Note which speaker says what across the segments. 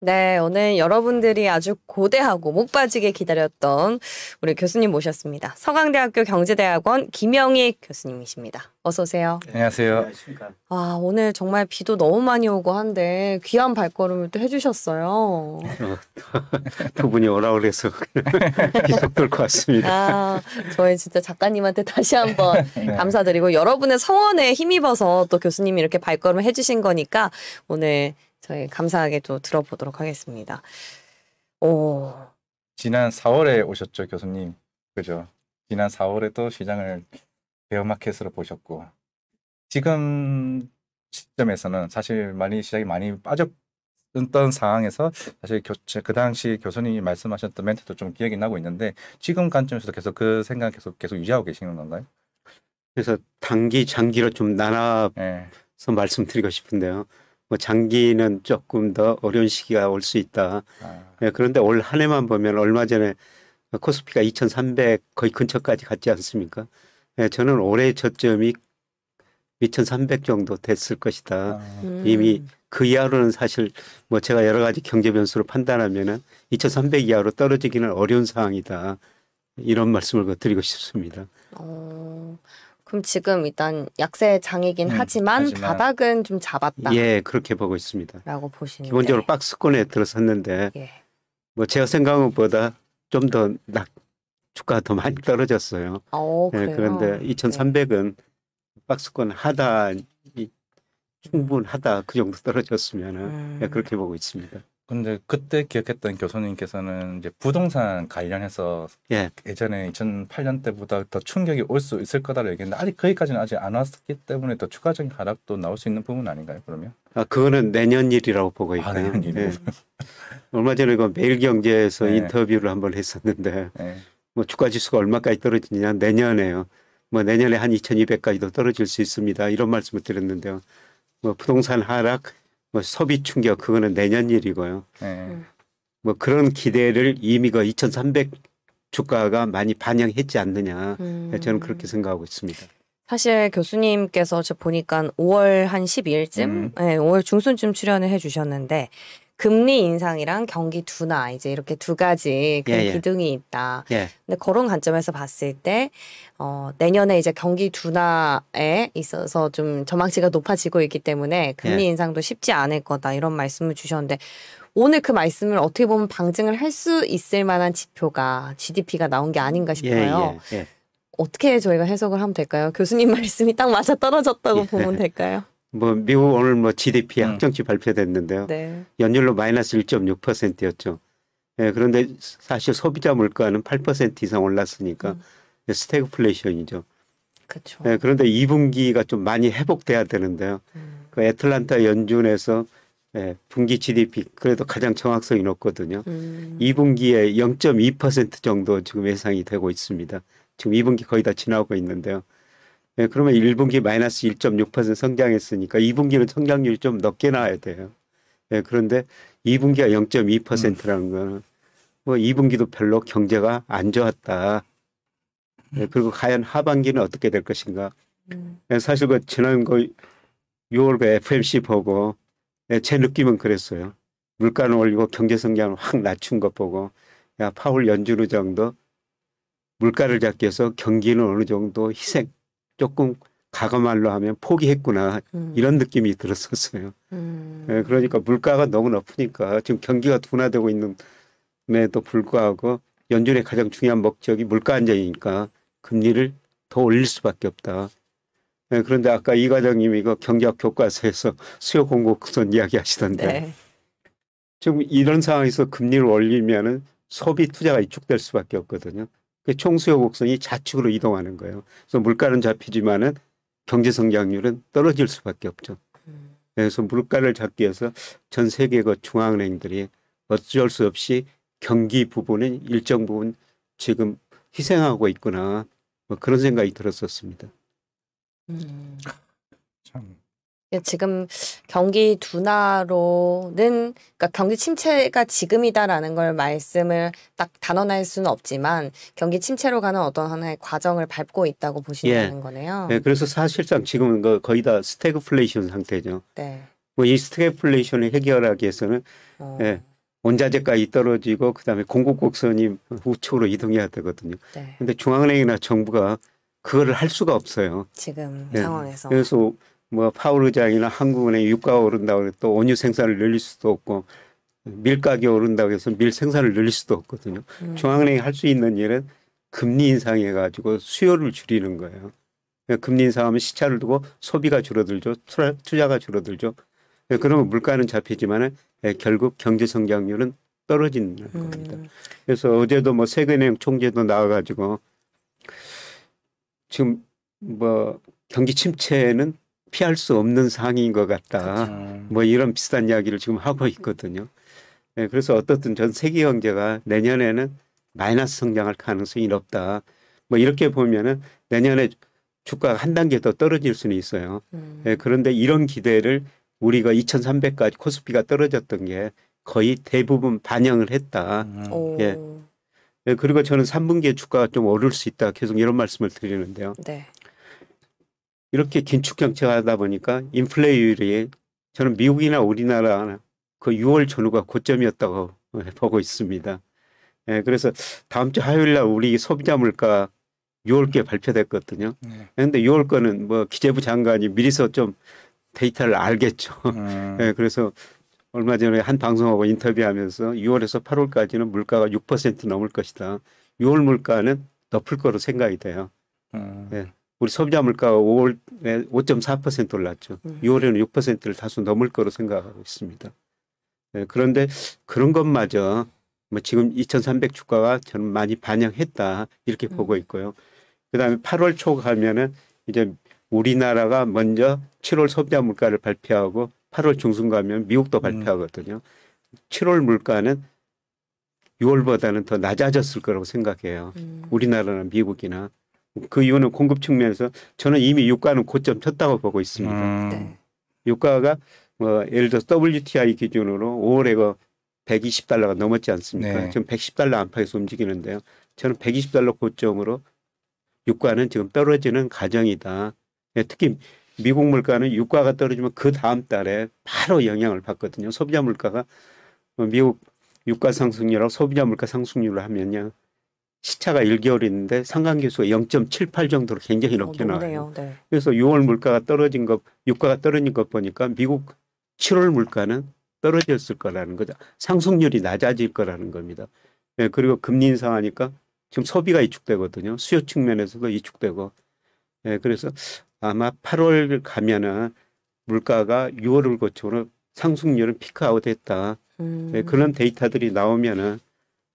Speaker 1: 네, 오늘 여러분들이 아주 고대하고 목 빠지게 기다렸던 우리 교수님 모셨습니다. 서강대학교 경제대학원 김영익 교수님이십니다. 어서 오세요.
Speaker 2: 네, 안녕하세요.
Speaker 1: 아, 오늘 정말 비도 너무 많이 오고 한데 귀한 발걸음을 또 해주셨어요.
Speaker 3: 두 분이 오라고 그래서 계속 들고 왔습니다.
Speaker 1: 아, 저희 진짜 작가님한테 다시 한번 감사드리고 여러분의 성원에 힘입어서 또 교수님이 이렇게 발걸음을 해주신 거니까 오늘 저희 감사하게 또 들어보도록 하겠습니다. 오.
Speaker 2: 지난 4월에 오셨죠, 교수님. 그죠? 지난 4월에도 시장을 베어마켓으로 보셨고 지금 시점에서는 사실 시장이 많이 빠졌던 상황에서 사실 그 당시 교수님이 말씀하셨던 멘트도 좀 기억이 나고 있는데 지금 관점에서도 계속 그 생각 계속 유지하고 계시는 건가요?
Speaker 3: 그래서 단기, 장기로 좀 나눠서 말씀드리고 싶은데요. 뭐 장기는 조금 더 어려운 시기가 올 수 있다. 그런데 올 한 해만 보면 얼마 전에 코스피가 2300 거의 근처까지 갔지 않습니까? 저는 올해 저점이 2300 정도 됐을 것이다. 이미 그 이하로는 사실 뭐 제가 여러 가지 경제 변수로 판단하면은 2300 이하로 떨어지기는 어려운 상황이다. 이런 말씀을 드리고 싶습니다.
Speaker 1: 그럼 지금 일단 약세장이긴 하지만 바닥은 좀 잡았다.
Speaker 3: 예, 그렇게 보고 있습니다.
Speaker 1: 라고 보시는데.
Speaker 3: 기본적으로 박스권에 들어섰는데
Speaker 1: 예.
Speaker 3: 뭐 제가 생각한 것보다 좀 더 주가가 더 많이 떨어졌어요.
Speaker 1: 그래요?
Speaker 3: 그런데 2300은 박스권 하단이 충분하다. 그 정도 떨어졌으면 그렇게 보고 있습니다.
Speaker 2: 근데 그때 기억했던 교수님께서는 이제 부동산 관련해서 예전에 2008년 때보다 더 충격이 올 수 있을 거다라고 얘기했는데 아직 거기까지는 아직 안 왔기 때문에 더 추가적인 하락도 나올 수 있는 부분 아닌가요, 그러면?
Speaker 3: 그거는 내년 일이라고 보고 있고요.
Speaker 2: 내년 일이요?
Speaker 3: 얼마 전에 그 매일경제에서 인터뷰를 한번 했었는데 뭐 주가 지수가 얼마까지 떨어지냐 내년에요. 뭐 내년에 한 2200까지도 떨어질 수 있습니다. 이런 말씀을 드렸는데요. 뭐 부동산 하락, 뭐 소비 충격 그거는 내년 일이고요. 뭐 그런 기대를 이미 그 2300 주가가 많이 반영했지 않느냐. 저는 그렇게 생각하고 있습니다.
Speaker 1: 사실 교수님께서 저 보니까 5월 한 12일쯤, 5월 중순쯤 출연을 해주셨는데 금리 인상이랑 경기 둔화 이제 이렇게 두 가지 기둥이 있다. 근데 그런 관점에서 봤을 때 내년에 이제 경기 둔화에 있어서 좀 전망치가 높아지고 있기 때문에 금리 인상도 쉽지 않을 거다 이런 말씀을 주셨는데 오늘 그 말씀을 어떻게 보면 방증을 할 수 있을 만한 지표가 GDP가 나온 게 아닌가 싶어요. 어떻게 저희가 해석을 하면 될까요? 교수님 말씀이 딱 맞아 떨어졌다고 보면 될까요?
Speaker 3: 뭐 미국 오늘 뭐 GDP 확정치 발표됐는데요. 연율로 마이너스 1.6%였죠. 그런데 사실 소비자 물가는 8% 이상 올랐으니까 스태그플레이션이죠.
Speaker 1: 그렇죠.
Speaker 3: 그런데 2분기가 좀 많이 회복돼야 되는데요. 그 애틀란타 연준에서 분기 GDP 그래도 가장 정확성이 높거든요. 2분기에 0.2% 정도 지금 예상이 되고 있습니다. 지금 2분기 거의 다 지나고 있는데요. 그러면 1분기 마이너스 1.6% 성장했으니까 2분기는 성장률이 좀 높게 나와야 돼요. 그런데 2분기가 0.2%라는 거는 뭐 2분기도 별로 경제가 안 좋았다. 그리고 과연 하반기는 어떻게 될 것인가. 사실 그 지난 6월 그 FMC 보고 제 느낌은 그랬어요. 물가는 올리고 경제 성장을 확 낮춘 것 보고 야 파월 연준 의장도 물가를 잡기 위해서 경기는 어느 정도 희생 조금 가감말로 하면 포기했구나 이런 느낌이 들었었어요. 그러니까 물가가 너무 높으니까 지금 경기가 둔화되고 있는데도 불구하고 연준의 가장 중요한 목적이 물가 안정이니까 금리를 더 올릴 수밖에 없다. 그런데 아까 이 과장님이 이거 경제학 교과서에서 수요 공급선 이야기 하시던데 지금 이런 상황에서 금리를 올리면은 소비 투자가 위축될 수밖에 없거든요. 총수요 곡선이 좌측으로 이동하는 거예요. 그래서 물가는 잡히지만은 경제 성장률은 떨어질 수밖에 없죠. 그래서 물가를 잡기 위해서 전 세계 그 중앙은행들이 어쩔 수 없이 경기 부분은 일정 부분 지금 희생하고 있구나. 뭐 그런 생각이 들었었습니다.
Speaker 2: 참.
Speaker 1: 지금 경기 둔화로는 그러니까 경기 침체가 지금이다라는 걸 말씀을 딱 단언할 수는 없지만 경기 침체로 가는 어떤 하나의 과정을 밟고 있다고 보시는 거네요.
Speaker 3: 그래서 사실상 지금은 거의 다 스태그플레이션 상태죠.
Speaker 1: 네.
Speaker 3: 뭐 이 스태그플레이션을 해결하기 위해서는 원자재가이 떨어지고 그다음에 공급 곡선이 우측으로 이동해야 되거든요.
Speaker 1: 네.
Speaker 3: 근데 중앙은행이나 정부가 그거를 할 수가 없어요.
Speaker 1: 지금
Speaker 3: 네.
Speaker 1: 상황에서.
Speaker 3: 그래서 뭐 파월 의장이나 한국은행이 유가가 오른다고 해서 또 원유 생산을 늘릴 수도 없고 밀 가격이 오른다고 해서 밀 생산을 늘릴 수도 없거든요. 중앙은행이 할 수 있는 일은 금리 인상해 가지고 수요를 줄이는 거예요. 그러니까 금리 인상하면 시차를 두고 소비가 줄어들죠. 투자가 줄어들죠. 그러면 물가는 잡히지만 결국 경제 성장률은 떨어지는 겁니다. 그래서 어제도 뭐 세계은행 총재도 나와가지고 지금 뭐 경기 침체는 피할 수 없는 상황인 것 같다. 뭐 이런 비슷한 이야기를 지금 하고 있거든요. 그래서 어떻든 전 세계 경제가 내년에는 마이너스 성장할 가능성이 높다. 뭐 이렇게 보면은 내년에 주가가 한 단계 더 떨어질 수는 있어요. 그런데 이런 기대를 우리가 2,300까지 코스피가 떨어졌던 게 거의 대부분 반영을 했다. 예. 그리고 저는 3분기에 주가가 좀 오를 수 있다. 계속 이런 말씀을 드리는데요.
Speaker 1: 네.
Speaker 3: 이렇게 긴축 정책하다 보니까 인플레이율이 저는 미국이나 우리나라 그 6월 전후가 고점이었다고 보고 있습니다. 예, 그래서 다음 주 화요일 날 우리 소비자 물가 6월께 발표됐거든요. 그런데 6월 거는 뭐 기재부 장관이 미리서 좀 데이터를 알겠죠. 예, 그래서 얼마 전에 한 방송하고 인터뷰하면서 6월에서 8월까지는 물가가 6% 넘을 것이다. 6월 물가는 높을 거로 생각이 돼요. 예, 우리 소비자 물가가 5월에 5.4% 올랐죠. 6월에는 6%를 다소 넘을 거로 생각하고 있습니다. 예, 그런데 그런 것마저 뭐 지금 2,300 주가가 저는 많이 반영했다 이렇게 보고 있고요. 그다음에 8월 초 가면은 이제 우리나라가 먼저 7월 소비자 물가를 발표하고 8월 중순 가면 미국도 발표하거든요. 7월 물가는 6월보다는 더 낮아졌을 거라고 생각해요. 우리나라나 미국이나. 그 이유는 공급 측면에서 저는 이미 유가는 고점 쳤다고 보고 있습니다.
Speaker 1: 네.
Speaker 3: 유가가 뭐 예를 들어서 WTI 기준으로 5월에 그 120달러가 넘었지 않습니까?
Speaker 2: 네.
Speaker 3: 지금 110달러 안팎에서 움직이는데요. 저는 120달러 고점으로 유가는 지금 떨어지는 과정이다. 특히 미국 물가는 유가가 떨어지면 그 다음 달에 바로 영향을 받거든요. 소비자 물가가 미국 유가 상승률하고 소비자 물가 상승률을 하면요. 시차가 1개월 있는데 상관계수가 0.78 정도로 굉장히 높게 나와요.
Speaker 1: 네.
Speaker 3: 그래서 6월 물가가 떨어진 것, 유가가 떨어진 것 보니까 미국 7월 물가는 떨어졌을 거라는 거죠. 상승률이 낮아질 거라는 겁니다. 네, 그리고 금리 인상하니까 지금 소비가 위축되거든요. 수요 측면에서도 위축되고. 네, 그래서 아마 8월 가면은 물가가 6월을 거쳐서 상승률은 피크아웃 했다. 네, 그런 데이터들이 나오면은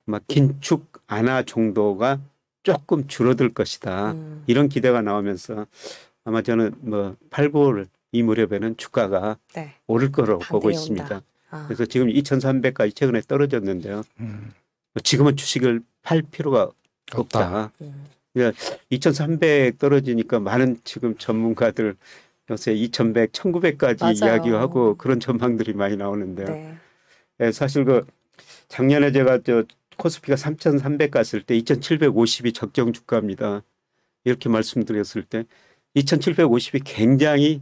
Speaker 3: 아마 긴축 안화 정도가 조금 줄어들 것이다. 이런 기대가 나오면서 아마 저는 뭐 8, 9월 이 무렵에는 주가가
Speaker 1: 네.
Speaker 3: 오를 거라고 보고 있습니다. 그래서 지금 2,300까지 최근에 떨어졌는데요. 지금은 주식을 팔 필요가 없다. 그러니까 2,300 떨어지니까 많은 지금 전문가들 요새 2,100, 1,900까지
Speaker 1: 맞아요.
Speaker 3: 이야기하고 그런 전망들이 많이 나오는데요.
Speaker 1: 네.
Speaker 3: 네, 사실 그 작년에 제가 저 코스피가 3,300 갔을 때 2,750이 적정 주가입니다. 이렇게 말씀드렸을 때 2,750이 굉장히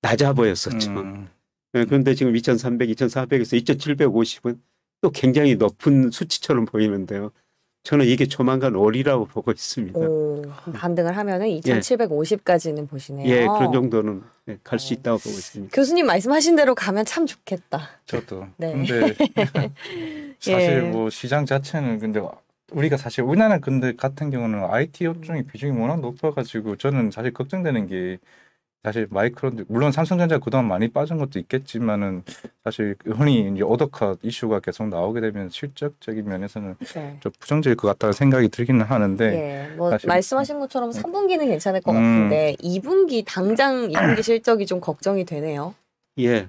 Speaker 3: 낮아 보였었죠. 네, 그런데 지금 2,300, 2,400에서 2,750은 또 굉장히 높은 수치처럼 보이는데요. 저는 이게 조만간 오리라고 보고 있습니다.
Speaker 1: 반등을 하면은 2,750까지는 보시네요.
Speaker 3: 예, 그런 정도는 갈 수 있다고 보고 있습니다.
Speaker 1: 교수님 말씀하신 대로 가면 참 좋겠다.
Speaker 2: 저도.
Speaker 1: 네.
Speaker 2: 근데 사실 뭐 시장 자체는 근데 우리가 사실 우리나라 근데 같은 경우는 IT 업종의 비중이 워낙 높아가지고 저는 사실 걱정되는 게 사실 마이크론 물론 삼성전자 그동안 많이 빠진 것도 있겠지만은 사실 흔히 이제 오더컷 이슈가 계속 나오게 되면 실적적인 면에서는
Speaker 1: 네.
Speaker 2: 좀 부정적일 것 같다는 생각이 들기는 하는데
Speaker 1: 예, 뭐
Speaker 2: 사실,
Speaker 1: 말씀하신 것처럼 3분기는 괜찮을 것 같은데 2분기 당장 2분기 실적이 좀 걱정이 되네요.
Speaker 3: 예,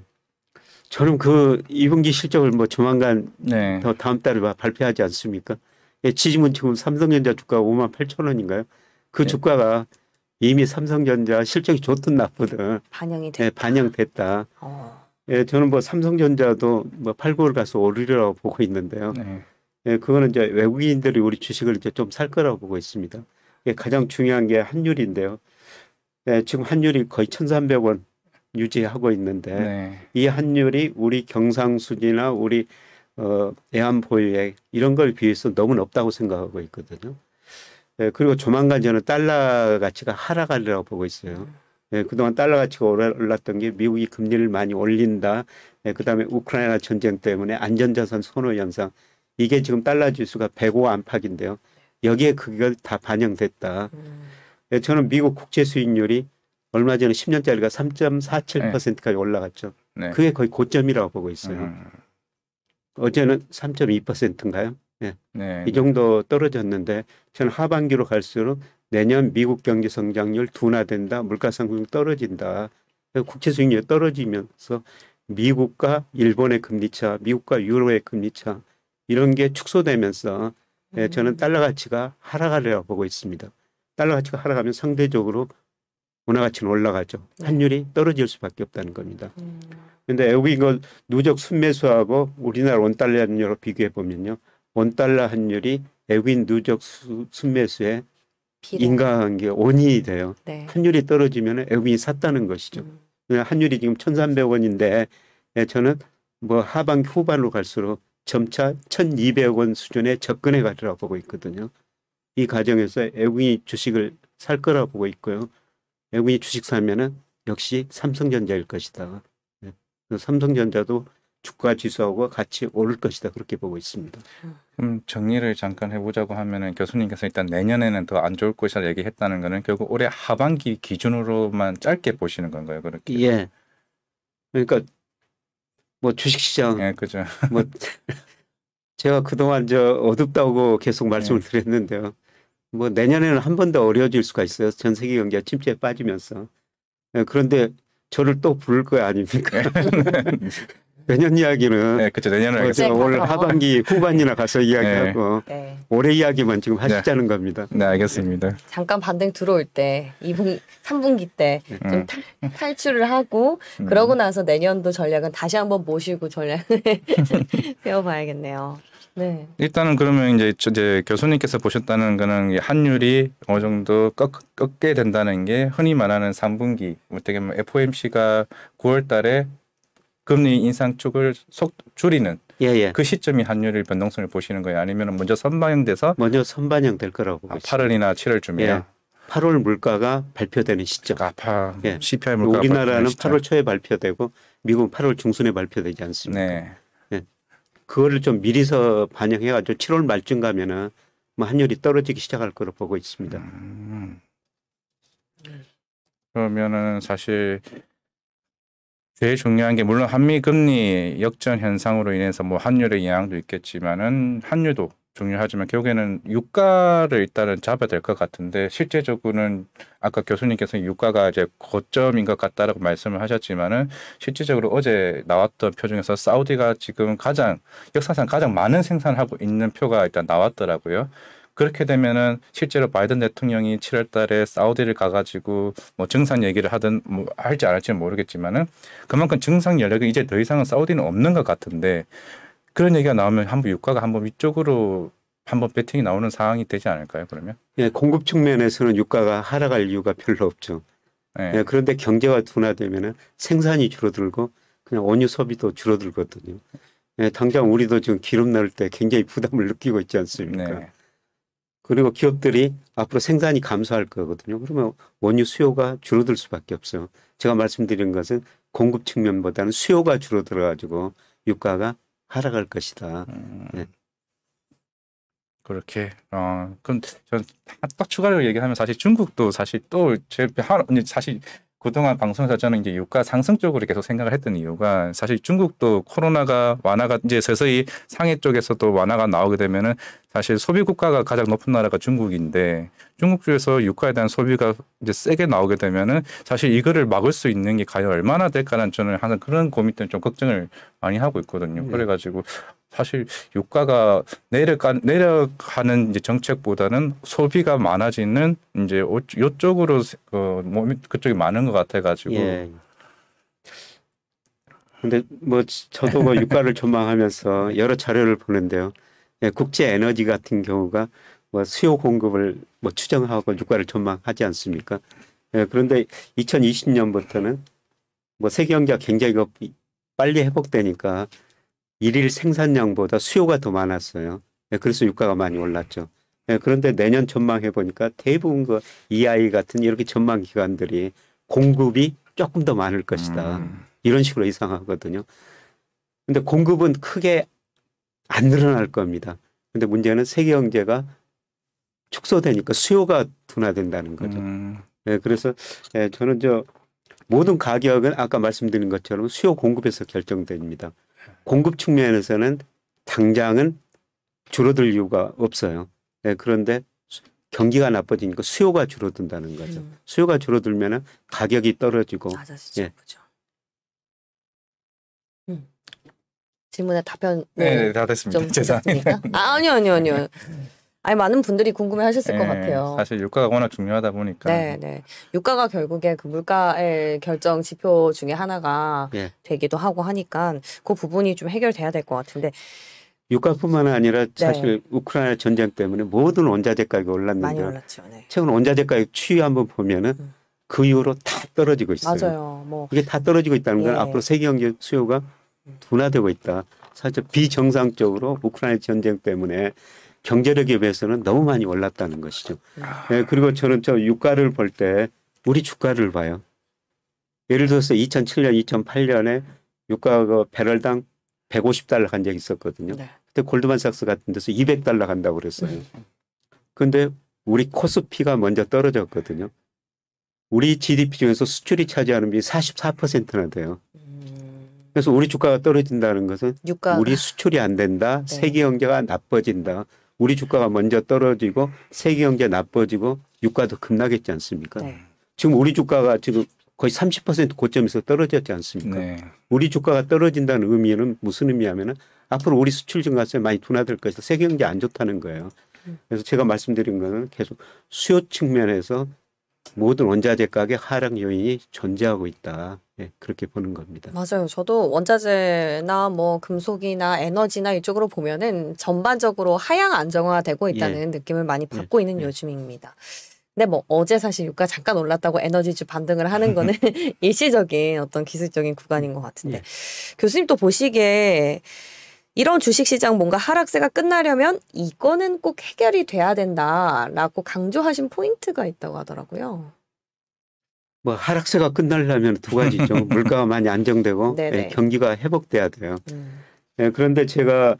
Speaker 3: 저는 그 2분기 실적을 뭐 조만간
Speaker 2: 네.
Speaker 3: 더 다음 달에 발표하지 않습니까? 예, 지금은 지금 삼성전자 주가가 58,000원인가요? 그
Speaker 2: 네.
Speaker 3: 주가가 이미 삼성전자 실적이 좋든 나쁘든
Speaker 1: 반영이 됐다.
Speaker 3: 예, 반영됐다. 예, 저는 뭐 삼성전자도 뭐 8, 9월 가서 오르리라고 보고 있는데요.
Speaker 2: 네.
Speaker 3: 예, 그거는 이제 외국인들이 우리 주식을 이제 좀 살 거라고 보고 있습니다. 예, 가장 중요한 게 환율인데요. 예, 지금 환율이 거의 1,300원 유지하고 있는데
Speaker 2: 네.
Speaker 3: 이 환율이 우리 경상수지나 우리 애완 보유액 이런 걸 비해서 너무 높다고 생각하고 있거든요. 예, 그리고 조만간 저는 달러 가치가 하락하리라고 보고 있어요. 예, 그동안 달러 가치가 올랐던 게 미국이 금리를 많이 올린다. 예, 그다음에 우크라이나 전쟁 때문에 안전자산 선호 현상. 이게 지금 달러 지수가 105 안팎인데요. 여기에 그게 다 반영됐다. 예, 저는 미국 국채 수익률이 얼마 전에 10년짜리가 3.47%까지 올라갔죠.
Speaker 2: 네.
Speaker 3: 그게 거의 고점이라고 보고 있어요. 어제는 3.2%인가요? 예.
Speaker 2: 네.
Speaker 3: 이 정도 떨어졌는데 저는 하반기로 갈수록 내년 미국 경제 성장률 둔화된다. 물가 상승 떨어진다. 국채 수익률이 떨어지면서 미국과 일본의 금리차, 미국과 유로의 금리차 이런 게 축소되면서 저는 달러 가치가 하락하리라고 보고 있습니다. 달러 가치가 하락하면 상대적으로 원화 가치는 올라가죠. 환율이 떨어질 수밖에 없다는 겁니다. 그런데 여기 이거 누적 순매수하고 우리나라 원달러 환율로 비교해 보면요. 원달러 환율이 외국인 누적 순매수의 인과관계 원인이 돼요.
Speaker 1: 네.
Speaker 3: 환율이 떨어지면 외국인이 샀다는 것이죠. 환율이 지금 1,300원인데 저는 뭐 하반기 후반으로 갈수록 점차 1,200원 수준에 접근해 가리라고 보고 있거든요. 이 과정에서 외국인이 주식을 살 거라고 보고 있고요. 외국인이 주식 사면은 역시 삼성전자일 것이다. 삼성전자도 주가 지수하고 같이 오를 것이다. 그렇게 보고 있습니다.
Speaker 2: 정리를 잠깐 해보자고 하면은 교수님께서 일단 내년에는 더 안 좋을 것이라 얘기했다는 거는 결국 올해 하반기 기준으로만 짧게 보시는 건가요? 그렇게?
Speaker 3: 예. 그러니까 뭐 주식시장,
Speaker 2: 예, 그죠.
Speaker 3: 뭐 제가 그동안 어둡다고 계속 말씀을 드렸는데요. 뭐 내년에는 한 번 더 어려워질 수가 있어요. 전 세계 경기가 침체에 빠지면서. 그런데 저를 또 부를 거 아닙니까? 내년 이야기는
Speaker 2: 네, 그렇죠. 내년에
Speaker 3: 올 하반기 후반이나 가서 이야기하고 올해 이야기만 지금 하시자는 겁니다.
Speaker 2: 네, 알겠습니다.
Speaker 1: 잠깐 반등 들어올 때 3분기 때 좀 탈출을 하고 그러고 나서 내년도 전략은 다시 한번 모시고 전략을 배워봐야겠네요. 네.
Speaker 2: 일단은 그러면 이제 교수님께서 보셨다는 거는 환율이 어느 정도 꺾게 된다는 게 흔히 말하는 3분기, 어떻게 보면 FOMC가 9월 달에 금리 인상 쪽을 줄이는 그 시점이 환율의 변동성을 보시는 거예요? 아니면 먼저 선반영돼서?
Speaker 3: 먼저 선반영될 거라고 보고 있습니다.
Speaker 2: 8월이나 7월쯤이요?
Speaker 3: 8월 물가가 발표되는 시점.
Speaker 2: CPI 물가가
Speaker 3: 우리나라는 8월 초에 발표되고 미국은 8월 중순에 발표되지 않습니까?
Speaker 2: 네.
Speaker 3: 그거를 좀 미리서 반영해가지고 7월 말쯤 가면은 뭐 환율이 떨어지기 시작할 거로 보고 있습니다.
Speaker 2: 그러면은 사실 제일 중요한 게 물론 한미 금리 역전 현상으로 인해서 뭐 환율의 영향도 있겠지만은 환율도 중요하지만 결국에는 유가를 일단은 잡아야 될 것 같은데 실제적으로는 아까 교수님께서 유가가 이제 고점인 것 같다라고 말씀을 하셨지만은 실질적으로 어제 나왔던 표 중에서 사우디가 지금 역사상 가장 많은 생산을 하고 있는 표가 일단 나왔더라고요. 그렇게 되면은 실제로 바이든 대통령이 7월 달에 사우디를 가가지고 뭐 증상 얘기를 하든 뭐 할지 안 할지는 모르겠지만은 그만큼 증상 여력이 이제 더 이상은 사우디는 없는 것 같은데 그런 얘기가 나오면 한번 유가가 한번 위쪽으로 한번 배팅이 나오는 상황이 되지 않을까요? 그러면?
Speaker 3: 예, 공급 측면에서는 유가가 하락할 이유가 별로 없죠. 예, 그런데 경제가 둔화되면은 생산이 줄어들고 그냥 원유 소비도 줄어들거든요. 예, 당장 우리도 지금 기름 넣을 때 굉장히 부담을 느끼고 있지 않습니까?
Speaker 2: 네.
Speaker 3: 그리고 기업들이 앞으로 생산이 감소할 거거든요. 그러면 원유 수요가 줄어들 수밖에 없어요. 제가 말씀드린 것은 공급 측면보다는 수요가 줄어들어가지고 유가가 하락할 것이다. 네.
Speaker 2: 그렇게 그럼 전 딱 추가로 얘기하면 사실 중국도 사실 또 사실 그동안 방송에서 저는 이제 유가 상승 쪽으로 계속 생각을 했던 이유가 사실 중국도 코로나가 완화가 이제 서서히 상해 쪽에서도 완화가 나오게 되면은 사실 소비 국가가 가장 높은 나라가 중국인데 중국 쪽에서 유가에 대한 소비가 이제 세게 나오게 되면은 사실 이거를 막을 수 있는 게 과연 얼마나 될까라는 저는 항상 그런 고민 때문에 좀 걱정을 많이 하고 있거든요. 그래가지고 사실 유가가 내려가는 이제 정책보다는 소비가 많아지는 이제 이쪽으로 그쪽이 많은 것 같아가지고.
Speaker 3: 예. 근데 뭐 저도 뭐 유가를 전망하면서 여러 자료를 보는데요. 예, 국제 에너지 같은 경우가 뭐 수요 공급을 뭐 추정하고 유가를 전망하지 않습니까? 예, 그런데 2020년부터는 뭐 세계 경제가 굉장히 빨리 회복되니까 일일 생산량보다 수요가 더 많았어요. 예, 그래서 유가가 많이 올랐죠. 예, 그런데 내년 전망해 보니까 대부분 그 EI 같은 이렇게 전망 기관들이 공급이 조금 더 많을 것이다. 이런 식으로 예상하거든요. 근데 공급은 크게 안 늘어날 겁니다. 근데 문제는 세계 경제가 축소되니까 수요가 둔화된다는 거죠. 예, 그래서 예, 저는 모든 가격은 아까 말씀드린 것처럼 수요 공급에서 결정됩니다. 공급 측면에서는 당장은 줄어들 이유가 없어요. 네, 그런데 경기가 나빠지니까 수요가 줄어든다는 거죠. 수요가 줄어들면 가격이 떨어지고.
Speaker 1: 낮아지죠. 예. 질문에 답변
Speaker 2: 네, 다 됐습니다.
Speaker 1: 죄송합니다. 아니요. 아니 많은 분들이 궁금해하셨을 것 같아요.
Speaker 2: 사실 유가가 워낙 중요하다 보니까.
Speaker 1: 네. 유가가 결국에 그 물가의 결정 지표 중에 하나가 되기도 하고 하니까 그 부분이 좀 해결돼야 될 것 같은데.
Speaker 3: 유가뿐만 아니라 사실 우크라이나 전쟁 때문에 모든 원자재 가격이 올랐는데
Speaker 1: 많이 올랐죠. 네.
Speaker 3: 최근 원자재 가격 추이 한번 보면은 그 이후로 다 떨어지고 있어요.
Speaker 1: 맞아요.
Speaker 3: 이게 다 떨어지고 있다는 건 앞으로 세계 경제 수요가 둔화되고 있다. 사실 비정상적으로 우크라이나 전쟁 때문에 경제력에 비해서는 너무 많이 올랐다는 것이죠. 네, 그리고 저는 유가를 볼 때 우리 주가를 봐요. 예를 들어서 2007년, 2008년에 유가가 배럴당 150달러 간 적이 있었거든요. 그때 골드만삭스 같은 데서 200달러 간다고 그랬어요. 그런데 우리 코스피가 먼저 떨어졌거든요. 우리 GDP 중에서 수출이 차지하는 비율이 44%나 돼요. 그래서 우리 주가가 떨어진다는 것은 우리 수출이 안 된다. 세계 경제가 나빠진다. 우리 주가가 먼저 떨어지고 세계 경제 나빠지고 유가도 급락했지 않습니까? 지금 우리 주가가 지금 거의 30% 고점에서 떨어졌지 않습니까? 우리 주가가 떨어진다는 의미는 무슨 의미냐면은 앞으로 우리 수출 증가세 많이 둔화될 것이다. 세계 경제 안 좋다는 거예요. 그래서 제가 말씀드린 거는 계속 수요 측면에서 모든 원자재 가격 하락 요인이 존재하고 있다. 예, 그렇게 보는 겁니다.
Speaker 1: 맞아요. 저도 원자재나 뭐 금속이나 에너지나 이쪽으로 보면은 전반적으로 하향 안정화되고 있다는 느낌을 많이 받고 있는 요즘입니다. 근데 뭐 어제 사실 유가 잠깐 올랐다고 에너지주 반등을 하는 거는 일시적인 어떤 기술적인 구간인 것 같은데 교수님 또 보시기에 이런 주식시장 뭔가 하락세가 끝나려면 이거는 꼭 해결이 돼야 된다라고 강조하신 포인트가 있다고 하더라고요.
Speaker 3: 뭐 하락세가 끝나려면 두 가지죠. 물가가 많이 안정되고 경기가 회복돼야 돼요. 그런데 제가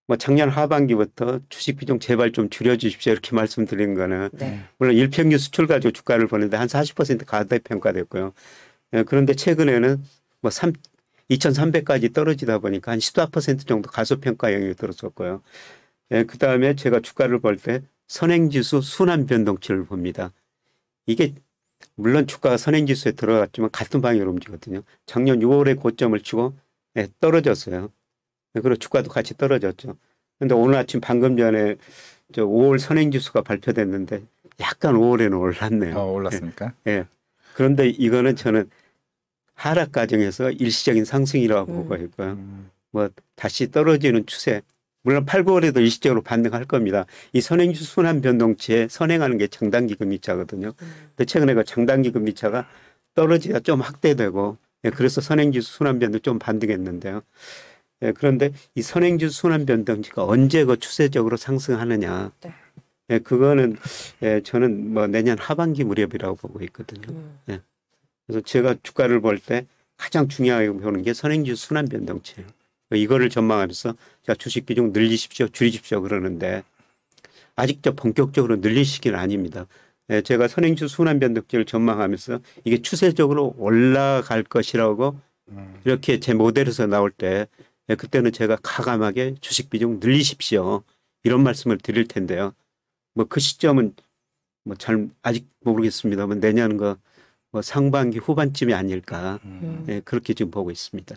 Speaker 3: 뭐 작년 하반기부터 주식 비중 제발 좀 줄여주십시오 이렇게 말씀드린 거는 물론 일평균 수출 가지고 주가를 보는데 한 40% 가대평가됐고요. 그런데 최근에는 뭐 2,300까지 떨어지다 보니까 한 14% 정도 가소평가 영역이 들었었고요. 그다음에 제가 주가를 볼 때 선행지수 순환 변동치를 봅니다. 이게 물론 주가가 선행지수에 들어갔지만 같은 방향으로 움직이거든요. 작년 6월에 고점을 치고 떨어졌어요. 그리고 주가도 같이 떨어졌죠. 그런데 오늘 아침 방금 전에 5월 선행지수가 발표됐는데 약간 5월에는 올랐네요.
Speaker 2: 올랐습니까?
Speaker 3: 예. 그런데 이거는 저는 하락 과정에서 일시적인 상승이라고 보고 있고요. 뭐 다시 떨어지는 추세. 물론 8, 9월에도 일시적으로 반등할 겁니다. 이 선행지수 순환 변동치에 선행하는 게 장단기 금리차거든요. 근데 최근에 그 장단기 금리차가 떨어지가 좀 확대되고 그래서 선행지수 순환 변동 좀 반등했는데요. 그런데 이 선행지수 순환 변동치가 언제 그 추세적으로 상승하느냐. 그거는 저는 뭐 내년 하반기 무렵이라고 보고 있거든요. 그래서 제가 주가를 볼 때 가장 중요하게 보는 게 선행지수 순환 변동치예요. 이거를 전망하면서 자 주식 비중 늘리십시오, 줄이십시오 그러는데 아직 본격적으로 늘릴 시기는 아닙니다. 제가 선행지수 순환 변동치를 전망하면서 이게 추세적으로 올라갈 것이라고 이렇게 제 모델에서 나올 때 그때는 제가 가감하게 주식 비중 늘리십시오 이런 말씀을 드릴 텐데요. 뭐 그 시점은 뭐 잘 아직 모르겠습니다만 내년 뭐 상반기 후반쯤이 아닐까 그렇게 지금 보고 있습니다.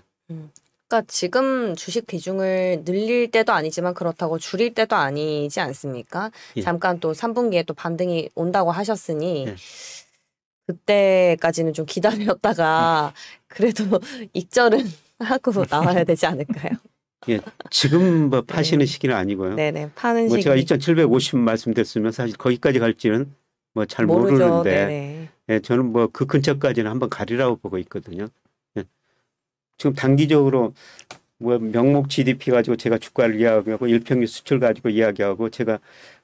Speaker 1: 그러니까 지금 주식 비중을 늘릴 때도 아니지만 그렇다고 줄일 때도 아니지 않습니까? 잠깐 또 3분기에 또 반등이 온다고 하셨으니 그때까지는 좀 기다렸다가 그래도 익절은 하고 나와야 되지 않을까요?
Speaker 3: 예, 지금 뭐 파시는 시기는 아니고요.
Speaker 1: 네네, 파는
Speaker 3: 뭐
Speaker 1: 시기.
Speaker 3: 제가 2,750 말씀드렸으면 사실 거기까지 갈지는 뭐 잘 모르는데 저는 뭐 그 근처까지는 한번 가리라고 보고 있거든요. 지금 단기적으로 뭐 명목 GDP 가지고 제가 주가를 이야기하고 일평균 수출 가지고 이야기하고 제가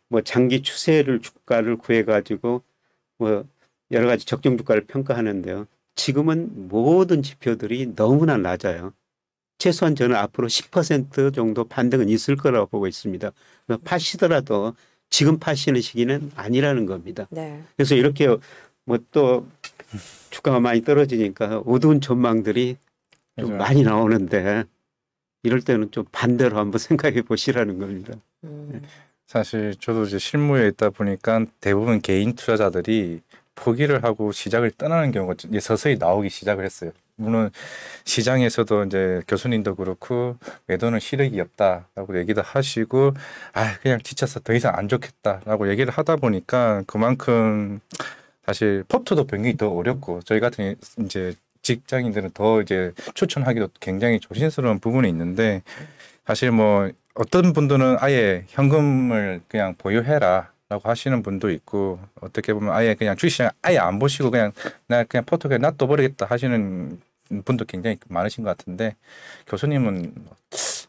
Speaker 3: 뭐 장기 추세를 주가를 구해 가지고 뭐 여러 가지 적정 주가를 평가하는데요. 지금은 모든 지표들이 너무나 낮아요. 최소한 저는 앞으로 10% 정도 반등은 있을 거라고 보고 있습니다. 파시더라도 지금 파시는 시기는 아니라는 겁니다.
Speaker 1: 네.
Speaker 3: 그래서 이렇게 뭐 또 주가가 많이 떨어지니까 어두운 전망들이 좀
Speaker 2: 맞아요.
Speaker 3: 많이 나오는데 이럴 때는 좀 반대로 한번 생각해 보시라는 겁니다.
Speaker 2: 사실 저도 이제 실무에 있다 보니까 대부분 개인 투자자들이 포기를 하고 시장을 떠나는 경우가 이제 서서히 나오기 시작을 했어요. 물론 시장에서도 이제 교수님도 그렇고 매도는 실익이 없다라고 얘기도 하시고 그냥 지쳐서 더 이상 안 좋겠다라고 얘기를 하다 보니까 그만큼 사실 포트도 변경이 더 어렵고 저희 같은 이제 직장인들은 더 이제 추천하기도 굉장히 조심스러운 부분이 있는데 사실 뭐 어떤 분들은 아예 현금을 그냥 보유해라 라고 하시는 분도 있고 어떻게 보면 아예 그냥 주식시장 아예 안 보시고 그냥 나 그냥 포트에 놔둬버리겠다 하시는 분도 굉장히 많으신 것 같은데 교수님은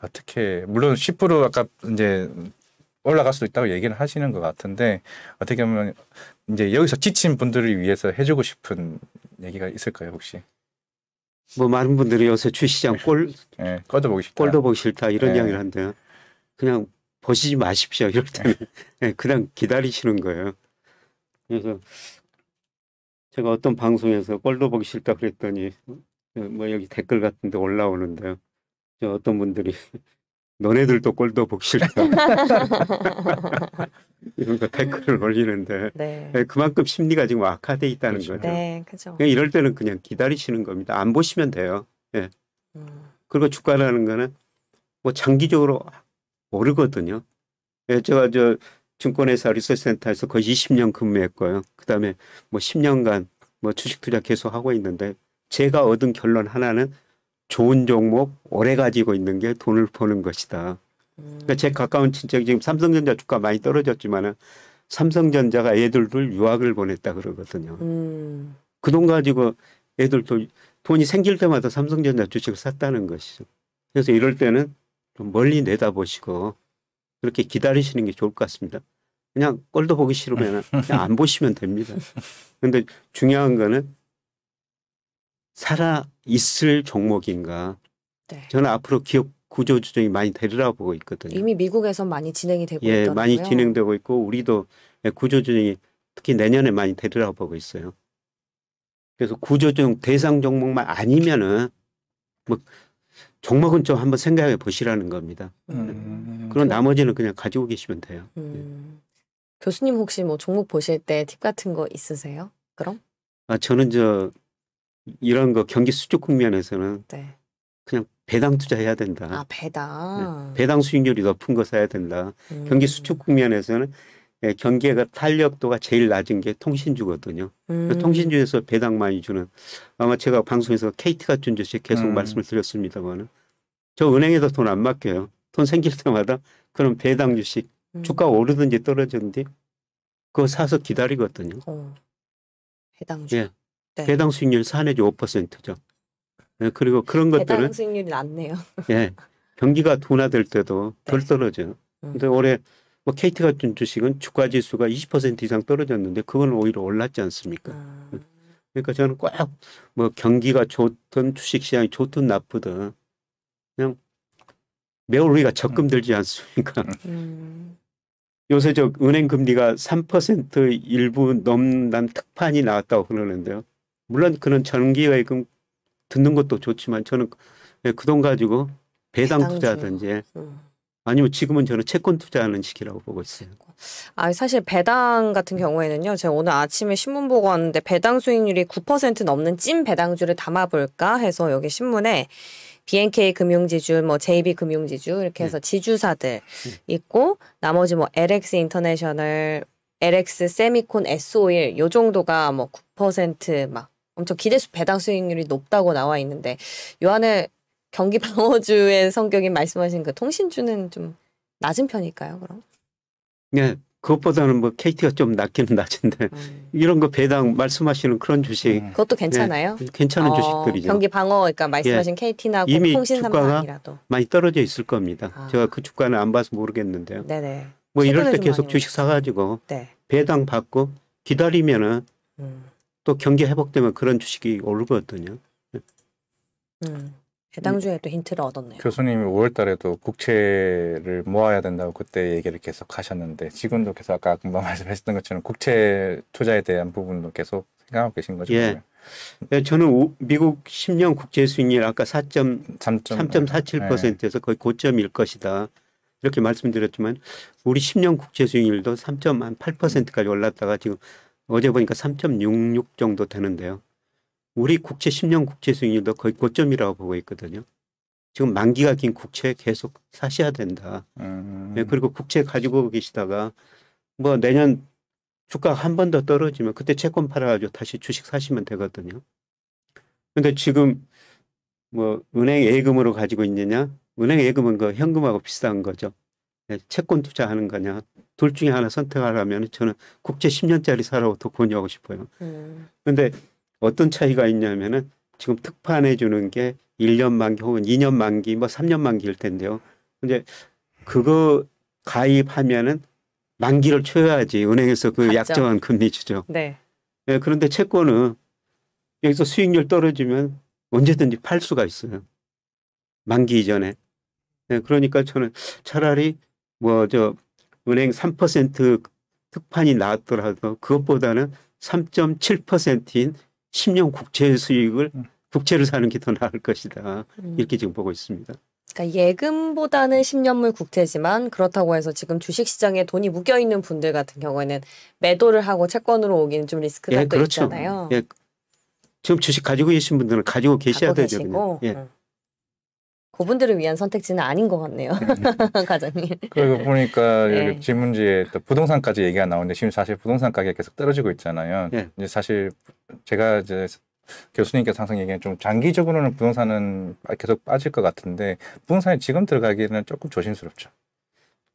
Speaker 2: 어떻게 물론 10% 아까 이제 올라갈 수도 있다고 얘기를 하시는 것 같은데 어떻게 보면 이제 여기서 지친 분들을 위해서 해주고 싶은 얘기가 있을까요 혹시?
Speaker 3: 뭐 많은 분들이 요새 주시장
Speaker 2: 네, 꼴도 보기 싫다.
Speaker 3: 꼴도 보기 싫다 이런
Speaker 2: 네.
Speaker 3: 이야기를 한대요. 그냥 보시지 마십시오. 이럴 때는 네, 그냥 기다리시는 거예요. 그래서 제가 어떤 방송에서 꼴도 보기 싫다 그랬더니 뭐 여기 댓글 같은 데 올라오는데요. 어떤 분들이 너네들도 꼴도 보기 싫다. 이런 거 댓글을 올리는데
Speaker 1: 네.
Speaker 3: 그만큼 심리가 지금 악화돼 있다는
Speaker 2: 그렇죠.
Speaker 3: 거죠.
Speaker 1: 네, 그죠.
Speaker 3: 이럴 때는 그냥 기다리시는 겁니다. 안 보시면 돼요. 예. 그리고 주가라는 거는 뭐 장기적으로 오르거든요. 예, 제가 증권회사 리서치센터에서 거의 20년 근무했고요. 그다음에 뭐 10년간 뭐 주식 투자 계속 하고 있는데 제가 얻은 결론 하나는 좋은 종목 오래 가지고 있는 게 돈을 버는 것이다. 그러니까 제 가까운 친척이 지금 삼성전자 주가 많이 떨어졌지만은 삼성전자가 애들을 유학을 보냈다 그러거든요. 그 돈 가지고 애들도 돈이 생길 때마다 삼성전자 주식을 샀다는 것이죠. 그래서 이럴 때는 좀 멀리 내다보시고 그렇게 기다리시는 게 좋을 것 같습니다. 그냥 꼴도 보기 싫으면 그냥 안 보시면 됩니다. 그런데 중요한 거는 살아 있을 종목인가. 네. 저는 앞으로 기업 구조 조정이 많이 되리라고 보고 있거든요.
Speaker 1: 이미 미국에서 많이 진행이 되고 있더라고요.
Speaker 3: 많이 진행되고 있고 우리도 구조 조정이 특히 내년에 많이 되리라고 보고 있어요. 그래서 구조 조정 대상 종목만 아니면은 뭐 종목은 좀 한번 생각해 보시라는 겁니다. 그런 나머지는 그냥 가지고 계시면 돼요.
Speaker 1: 교수님 혹시 뭐 종목 보실 때 팁 같은 거 있으세요? 그럼?
Speaker 3: 저는 이런 거 경기 수축 국면에서는
Speaker 1: 네.
Speaker 3: 그냥 배당 투자해야 된다.
Speaker 1: 배당.
Speaker 3: 네. 배당 수익률이 높은 거 사야 된다. 경기 수축 국면에서는 경기가 탄력도가 제일 낮은 게 통신주거든요. 통신주에서 배당 많이 주는 아마 제가 방송에서 KT 같은 주식 계속 말씀을 드렸습니다만 저 은행에다 돈 안 맡겨요. 돈 생길 때마다 그런 배당 주식 주가가 오르든지 떨어지든지 그거 사서 기다리거든요.
Speaker 1: 배당주.
Speaker 3: 예. 네. 배당 수익률 4 내지 5%죠. 네, 그리고 그런 것들은
Speaker 1: 배당 수익률이 낮네요.
Speaker 3: 예, 경기가 둔화될 때도 덜 떨어져요. 근데 올해 뭐 KT 같은 주식은 주가 지수가 20% 이상 떨어졌는데 그건 오히려 올랐지 않습니까? 그러니까 저는 꼭 뭐 경기가 좋든 주식시장이 좋든 나쁘든 그냥 매우 우리가 적금 들지 않습니까? 요새 은행 금리가 3% 일부 넘는 특판이 나왔다고 그러는데요. 물론 그런 정기예금 듣는 것도 좋지만 저는 그 돈 가지고 배당 투자하든지 아니면 지금은 저는 채권 투자하는 시기라고 보고 있어요.
Speaker 1: 사실 배당 같은 경우에는요. 제가 오늘 아침에 신문 보고 왔는데 배당 수익률이 9% 넘는 찐 배당주를 담아볼까 해서 여기 신문에 BNK 금융지주, 뭐 JB 금융지주 이렇게 해서 지주사들 있고 나머지 뭐 LX 인터내셔널, LX 세미콘, S-오일 요 정도가 뭐 9% 막 엄청 기대수 배당 수익률이 높다고 나와 있는데 요 안에 경기 방어주의 성격인 말씀하신 그 통신주는 좀 낮은 편일까요, 그럼?
Speaker 3: 네, 그것보다는 뭐 KT가 좀 낮기는 낮은데 이런 거 배당 말씀하시는 그런 주식
Speaker 1: 그것도 괜찮아요?
Speaker 3: 네, 괜찮은 주식들이죠.
Speaker 1: 경기 방어, 그러니까 말씀하신
Speaker 3: 예.
Speaker 1: KT나
Speaker 3: 이미
Speaker 1: 통신삼성이라도
Speaker 3: 많이 떨어져 있을 겁니다. 제가 그 주가는 안 봐서 모르겠는데요.
Speaker 1: 네네.
Speaker 3: 뭐 이럴 때 계속 주식 사가지고
Speaker 1: 네.
Speaker 3: 배당 받고 기다리면은 또 경기 회복되면 그런 주식이 오르거든요.
Speaker 1: 배당 중에 또 힌트를 얻었네요.
Speaker 2: 교수님이 5월 달에도 국채를 모아야 된다고 그때 얘기를 계속 하셨는데 지금도 계속 아까 금방 말씀하셨던 것처럼 국채 투자에 대한 부분도 계속 생각하고 계신 거죠?
Speaker 3: 예. 네, 저는 미국 10년 국채 수익률 아까 3.47%에서 거의 고점일 것이다. 이렇게 말씀드렸지만 우리 10년 국채 수익률도 3.8%까지 올랐다가 지금 어제 보니까 3.66 정도 되는데요. 우리 국채 10년 국채 수익률도 거의 고점이라고 보고 있거든요. 지금 만기가 긴 국채 계속 사셔야 된다. 네, 그리고 국채 가지고 계시다가 뭐 내년 주가 한 번 더 떨어지면 그때 채권 팔아가지고 다시 주식 사시면 되거든요. 근데 지금 뭐 은행 예금으로 가지고 있느냐? 은행 예금은 그 현금하고 비슷한 거죠. 네, 채권 투자하는 거냐? 둘 중에 하나 선택하라면 저는 국채 10년짜리 사라고 더 권유하고 싶어요. 근데 어떤 차이가 있냐면은 지금 특판해 주는 게 1년 만기 혹은 2년 만기 뭐 3년 만기일 텐데요. 근데 그거 가입하면은 만기를 채워야지 은행에서 그
Speaker 1: 맞죠.
Speaker 3: 약정한 금리 주죠.
Speaker 1: 네.
Speaker 3: 네, 그런데 채권은 여기서 수익률 떨어지면 언제든지 팔 수가 있어요. 만기 이전에. 네, 그러니까 저는 차라리 뭐 저 은행 3% 특판이 나왔더라도 그것보다는 3.7%인 10년 국채 수익을 국채를 사는 게 더 나을 것이다. 이렇게 지금 보고 있습니다.
Speaker 1: 그러니까 예금보다는 10년물 국채지만 그렇다고 해서 지금 주식시장에 돈이 묶여있는 분들 같은 경우에는 매도를 하고 채권으로 오기는 좀 리스크가 또
Speaker 3: 그렇죠.
Speaker 1: 있잖아요.
Speaker 3: 예, 지금 주식 가지고 계신 분들은 가지고 계셔야 되거든요. 예.
Speaker 1: 그분들을 위한 선택지는 아닌 것 같네요. 과장님.
Speaker 2: 그리고 보니까
Speaker 1: 네.
Speaker 2: 여기 질문지에 또 부동산까지 얘기가 나오는데 지금 사실 부동산 가격이 계속 떨어지고 있잖아요.
Speaker 3: 네.
Speaker 2: 이제 사실 제가 이제 교수님께서 항상 얘기한 좀 장기적으로는 부동산은 계속 빠질 것 같은데 부동산에 지금 들어가기는 조금 조심스럽죠.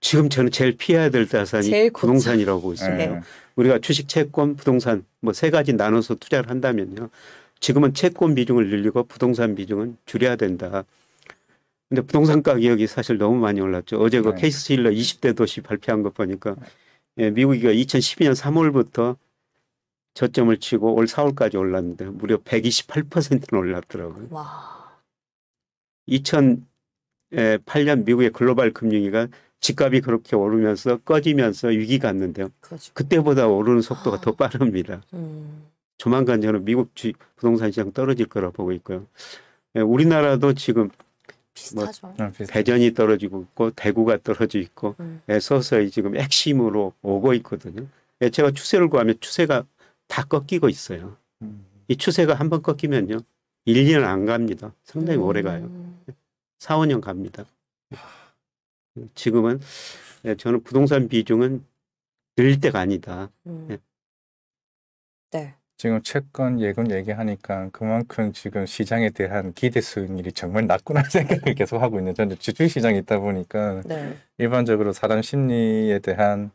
Speaker 3: 지금 저는 제일 피해야 될 자산이 부동산이라고 보고 있습니다.
Speaker 2: 네.
Speaker 3: 우리가 주식, 채권, 부동산 뭐 세 가지 나눠서 투자를 한다면요. 지금은 채권 비중을 늘리고 부동산 비중은 줄여야 된다. 근데 부동산 가격이 사실 너무 많이 올랐죠. 어제 그 케이스 힐러 20대 도시 발표한 거 보니까 미국이 2012년 3월부터 저점을 치고 올 4월까지 올랐는데 무려 128%는 올랐더라고요.
Speaker 1: 와.
Speaker 3: 2008년 미국의 글로벌 금융위기가 집값이 그렇게 오르면서 꺼지면서 위기가 왔는데요.
Speaker 1: 그렇죠.
Speaker 3: 그때보다 오르는 속도가 더 빠릅니다. 조만간 저는 미국 부동산 시장 떨어질 거라 보고 있고요. 우리나라도 지금
Speaker 1: 비슷하죠.
Speaker 3: 뭐 대전이 떨어지고 있고 대구가 떨어지고 있고 서서히 지금 핵심으로 오고 있거든요. 제가 추세를 구하면 추세가 다 꺾이고 있어요. 이 추세가 한번 꺾이면요. 1, 2년 안 갑니다. 상당히 오래 가요. 4, 5년 갑니다. 지금은 저는 부동산 비중은 늘 때가 아니다.
Speaker 1: 네.
Speaker 2: 지금 채권 예금 얘기하니까 그만큼 지금 시장에 대한 기대 수익률이 정말 낮구나 생각을 계속 하고 있는 저는 주식시장에 있다 보니까 일반적으로 사람 심리에 대한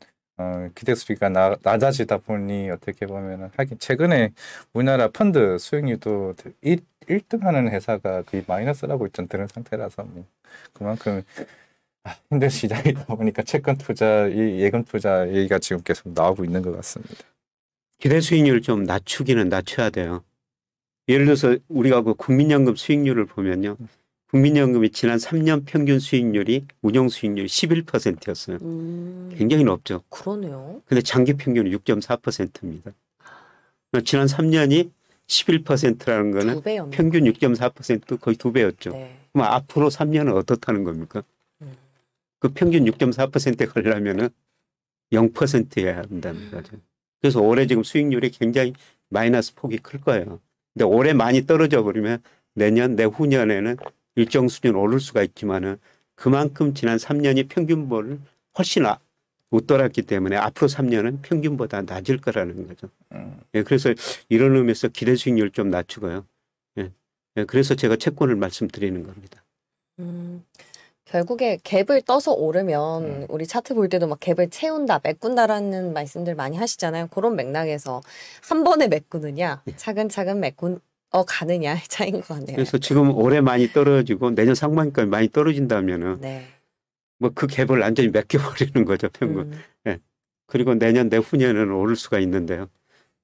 Speaker 2: 기대 수익이 낮아지다 보니 어떻게 보면은 하긴 최근에 우리나라 펀드 수익률도 1등 하는 회사가 거의 마이너스라고 있던 그런 상태라서 뭐 그만큼 힘든 시장이다 보니까 채권 투자, 이 예금 투자 얘기가 지금 계속 나오고 있는 것 같습니다.
Speaker 3: 기대 수익률을 좀 낮추기는 낮춰야 돼요. 예를 들어서 우리가 그 국민연금 수익률을 보면요. 국민연금이 지난 3년 평균 수익률이 운용 수익률이 11%였어요. 굉장히 높죠.
Speaker 1: 그러네요.
Speaker 3: 근데 장기 평균은 6.4%입니다. 지난 3년이 11%라는 거는 평균 6.4% 거의 2배였죠. 네. 그럼 앞으로 3년은 어떻다는 겁니까? 그 평균 6.4%에 가려면은 0%여야 한다는 거죠. 그래서 올해 지금 수익률이 굉장히 마이너스 폭이 클 거예요. 근데 올해 많이 떨어져 버리면 내년, 내후년에는 일정 수준 오를 수가 있지만은 그만큼 지난 3년이 평균보를 훨씬 못 돌았기 때문에 앞으로 3년은 평균보다 낮을 거라는 거죠. 예, 그래서 이런 의미에서 기대 수익률 좀 낮추고요. 예, 그래서 제가 채권을 말씀드리는 겁니다.
Speaker 1: 결국에 갭을 떠서 오르면 우리 차트 볼 때도 막 갭을 채운다, 메꾼다라는 말씀들 많이 하시잖아요. 그런 맥락에서 한 번에 메꾸느냐, 차근차근 메꾼 가느냐의 차이인 것 같네요.
Speaker 3: 그래서 지금 올해 많이 떨어지고 내년 상반기까지 많이 떨어진다면은
Speaker 1: 네.
Speaker 3: 뭐 그 갭을 완전히 메꿔버리는 거죠, 평균. 예. 그리고 내년 내후년에는 오를 수가 있는데요.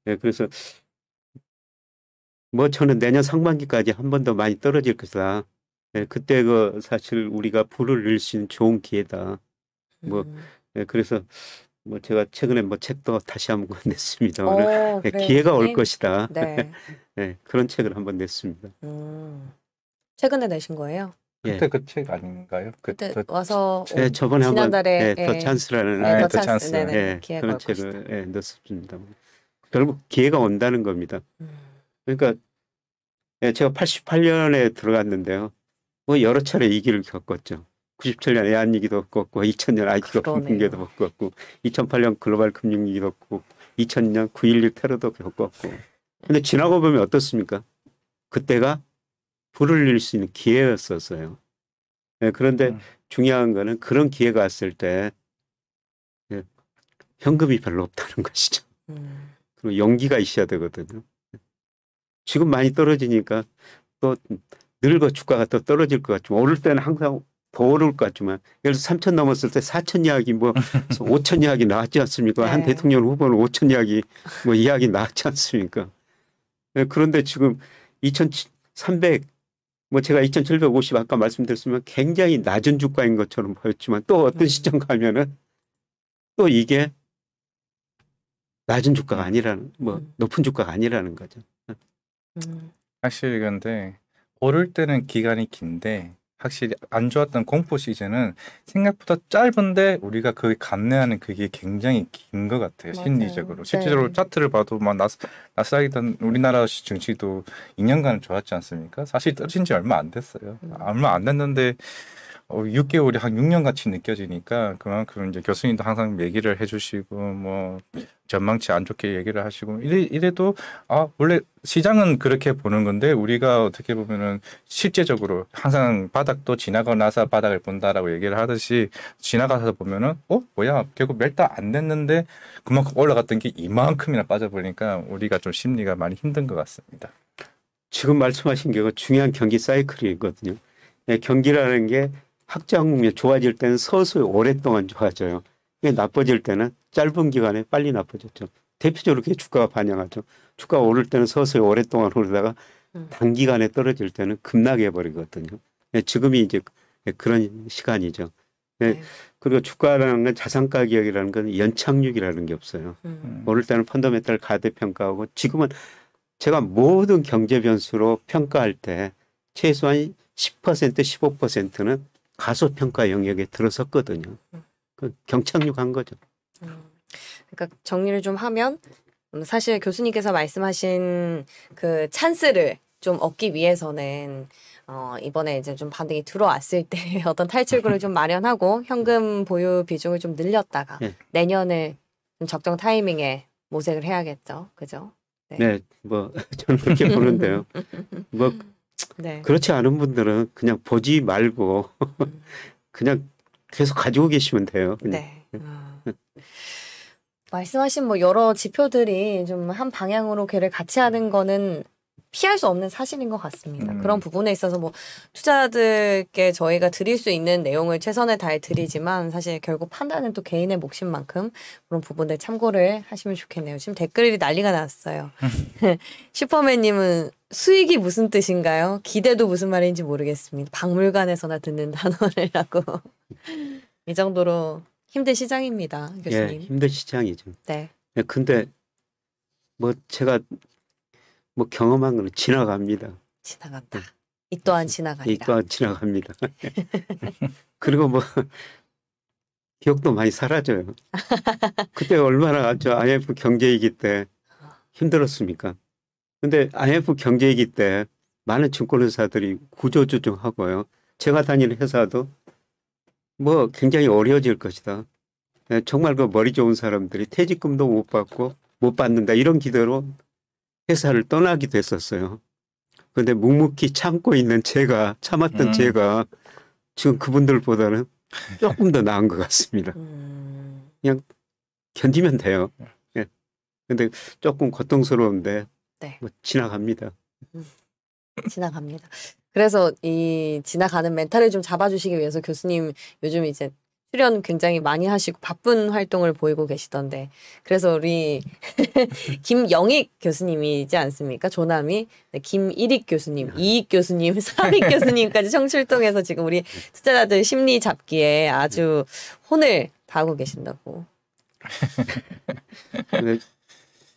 Speaker 3: 예, 그래서 뭐 저는 내년 상반기까지 한 번 더 많이 떨어질 것이다. 예, 그때 그 사실 우리가 불을 낼 수 있는 좋은 기회다. 뭐 예, 그래서 뭐 제가 최근에 뭐 책도 다시 한번 냈습니다. 예,
Speaker 1: 그래요,
Speaker 3: 기회가 올
Speaker 1: 선생님?
Speaker 3: 것이다.
Speaker 1: 네.
Speaker 3: 예, 그런 책을 한번 냈습니다.
Speaker 1: 최근에 내신 거예요?
Speaker 3: 예.
Speaker 2: 그때 그 책 아닌가요?
Speaker 1: 그때 와서
Speaker 3: 예, 저번에 한번
Speaker 1: 지난달에
Speaker 3: 더 찬스라는
Speaker 1: 네, 더
Speaker 2: 더
Speaker 1: 찬스.
Speaker 2: 찬스.
Speaker 1: 네네.
Speaker 3: 예,
Speaker 1: 기회가
Speaker 3: 그런
Speaker 1: 올 것이다.
Speaker 3: 책을 예, 넣었습니다. 결국 기회가 온다는 겁니다. 그러니까 예, 제가 88년에 들어갔는데요. 뭐 여러 차례 위기를 겪었죠. 97년 외환위기도 겪었고 2000년 IT 금융위기도 겪었고 2008년 글로벌 금융위기도 겪고 2000년 9.11 테러도 겪었고 근데 지나고 보면 어떻습니까? 그때가 불을 낼 수 있는 기회였었어요. 네, 그런데 중요한 거는 그런 기회가 왔을 때 네, 현금이 별로 없다는 것이죠. 그리고 용기가 있어야 되거든요. 지금 많이 떨어지니까 또 늙어 주가가 더 떨어질 것 같지만 오를 때는 항상 더 오를 것 같지만 예를 들어서 3천 넘었을 때 4천 이야기 뭐 5천 이야기 나왔지 않습니까? 한 대통령 후보는 5천 이야기 뭐 이야기 나왔지 않습니까? 네, 그런데 지금 2,300 뭐 제가 2,750 아까 말씀드렸으면 굉장히 낮은 주가인 것처럼 보였지만 또 어떤 시점 가면은 또 이게 낮은 주가가 아니라는 뭐 높은 주가가 아니라는 거죠.
Speaker 2: 확실히 근데 오를 때는 기간이 긴데 확실히 안 좋았던 공포 시즌은 생각보다 짧은데 우리가 그게 감내하는 그게 굉장히 긴 것 같아요.
Speaker 1: 맞아요.
Speaker 2: 심리적으로. 실제로
Speaker 1: 네.
Speaker 2: 차트를 봐도 막 나스닥이던 우리나라 증시도 2년간 좋았지 않습니까? 사실 떨어진 지 얼마 안 됐어요. 얼마 안 됐는데 6개월이 한 6년 같이 느껴지니까 그만큼 이제 교수님도 항상 얘기를 해주시고 뭐 전망치 안 좋게 얘기를 하시고 이래도 원래 시장은 그렇게 보는 건데 우리가 어떻게 보면은 실제적으로 항상 바닥도 지나고 나서 바닥을 본다라고 얘기를 하듯이 지나가서 보면은 뭐야 결국 몇 달 안 됐는데 그만큼 올라갔던 게 이만큼이나 빠져버리니까 우리가 좀 심리가 많이 힘든 것 같습니다.
Speaker 3: 지금 말씀하신 게 중요한 경기 사이클이거든요. 네, 경기라는 게 확장하면 좋아질 때는 서서히 오랫동안 좋아져요. 나빠질 때는 짧은 기간에 빨리 나빠졌죠. 대표적으로 그렇게 주가가 반영하죠. 주가가 오를 때는 서서히 오랫동안 오르다가 단기간에 떨어질 때는 급락해 버리거든요. 네, 지금이 이제 그런 시간이죠. 네, 그리고 주가라는 건 자산 가격이라는 건 연착륙이라는 게 없어요. 오를 때는 펀더멘탈 가대평가하고 지금은 제가 모든 경제 변수로 평가할 때 최소한 10% 15%는 가소평가 영역에 들어섰거든요. 그 경착륙한 거죠.
Speaker 1: 그러니까 정리를 좀 하면 사실 교수님께서 말씀하신 그 찬스를 좀 얻기 위해서는 이번에 이제 좀 반등이 들어왔을 때 어떤 탈출구를 좀 마련하고 현금 보유 비중을 좀 늘렸다가 내년에 좀 적정 타이밍에 모색을 해야겠죠. 그죠?
Speaker 3: 네, 뭐 저는 그렇게 보는데요. 뭐
Speaker 1: 네.
Speaker 3: 그렇지 않은 분들은 그냥 보지 말고 그냥 계속 가지고 계시면 돼요.
Speaker 1: 네. 말씀하신 뭐 여러 지표들이 좀 한 방향으로 걔를 같이 하는 거는 피할 수 없는 사실인 것 같습니다. 그런 부분에 있어서 뭐 투자자들께 저희가 드릴 수 있는 내용을 최선을 다해 드리지만 사실 결국 판단은 또 개인의 몫인만큼 그런 부분들 참고를 하시면 좋겠네요. 지금 댓글이 난리가 났어요. 슈퍼맨님은 수익이 무슨 뜻인가요? 기대도 무슨 말인지 모르겠습니다. 박물관에서나 듣는 단어라고. 이 정도로 힘든 시장입니다, 교수님.
Speaker 3: 예, 힘든 시장이죠.
Speaker 1: 네.
Speaker 3: 근데 뭐 제가 뭐 경험한 건 지나갑니다.
Speaker 1: 지나간다. 이 또한 지나가리라.
Speaker 3: 이 또한 지나갑니다. 그리고 뭐 기억도 많이 사라져요. 그때 얼마나 저 IMF 경제위기 때 힘들었습니까? 근데 IMF 경제위기 때 많은 증권회사들이 구조조정하고요. 제가 다니는 회사도 뭐 굉장히 어려워질 것이다. 정말 그 머리 좋은 사람들이 퇴직금도 못 받고 못 받는다 이런 기대로 회사를 떠나기도 했었어요. 그런데 묵묵히 참고 있는 제가 참았던 제가 지금 그분들보다는 조금 더 나은 것 같습니다. 그냥 견디면 돼요. 예. 근데 조금 고통스러운데
Speaker 1: 네.
Speaker 3: 뭐 지나갑니다.
Speaker 1: 지나갑니다. 그래서 이 지나가는 멘탈을 좀 잡아주시기 위해서 교수님 요즘 이제 출연 굉장히 많이 하시고 바쁜 활동을 보이고 계시던데 그래서 우리 김영익 교수님이지 않습니까? 조남이 네, 김일익 교수님, 이익 교수님, 삼익 교수님까지 청출동해서 지금 우리 투자자들 심리 잡기에 아주 혼을 다하고 계신다고.
Speaker 3: 근데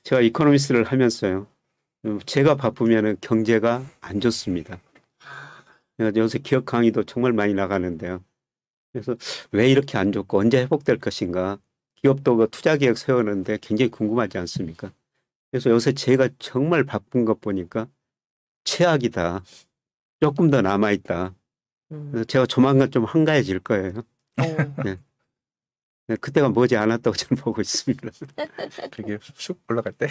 Speaker 3: 제가 이코노미스트를 하면서요. 제가 바쁘면은 경제가 안 좋습니다. 그래서 요새 기업 강의도 정말 많이 나가는데요. 그래서 왜 이렇게 안 좋고 언제 회복될 것인가. 기업도 그 투자 계획 세우는데 굉장히 궁금하지 않습니까? 그래서 요새 제가 정말 바쁜 것 보니까 최악이다. 조금 더 남아있다. 그래서 제가 조만간 좀 한가해질 거예요. 네. 그때가 머지 않았다고 저는 보고 있습니다.
Speaker 2: 그게 쑥 올라갈 때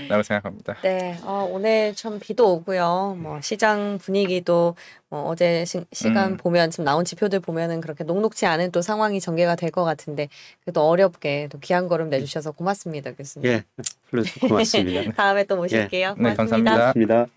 Speaker 2: 라고 생각합니다.
Speaker 1: 네, 오늘 좀 비도 오고요. 뭐 시장 분위기도 뭐 어제 시간 보면 지금 나온 지표들 보면은 그렇게 녹록지 않은 또 상황이 전개가 될 것 같은데 그래도 어렵게 또 귀한 걸음 내주셔서 고맙습니다, 교수님.
Speaker 3: 예, 불러주셔서 고맙습니다.
Speaker 1: 다음에 또 모실게요.
Speaker 2: 네,
Speaker 1: 고맙습니다.
Speaker 2: 감사합니다.